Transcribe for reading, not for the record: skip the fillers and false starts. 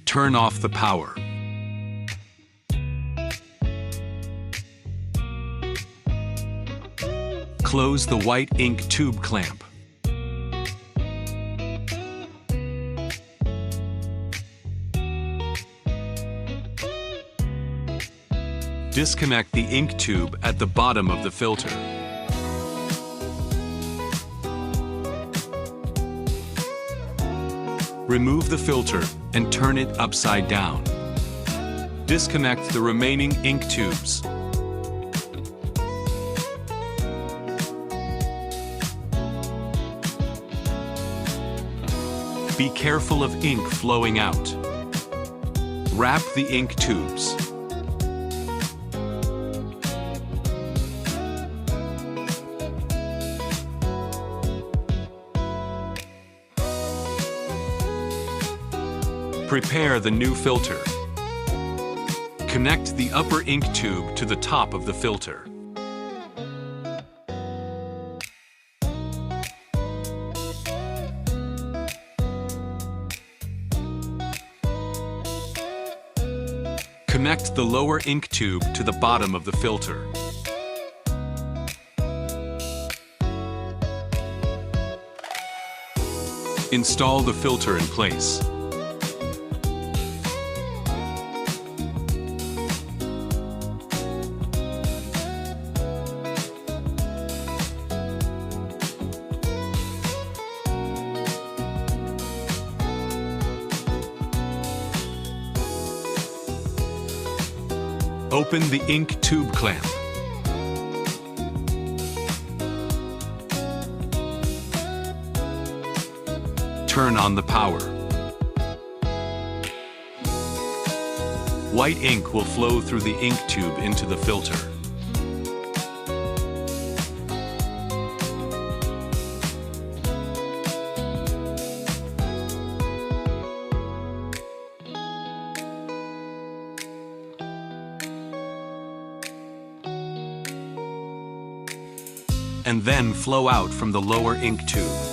Turn off the power. Close the white ink tube clamp. Disconnect the ink tube at the bottom of the filter. Remove the filter and turn it upside down. Disconnect the remaining ink tubes. Be careful of ink flowing out. Wrap the ink tubes. Prepare the new filter. Connect the upper ink tube to the top of the filter. Connect the lower ink tube to the bottom of the filter. Install the filter in place. Open the ink tube clamp. Turn on the power. White ink will flow through the ink tube into the filter. And then flow out from the lower ink tube.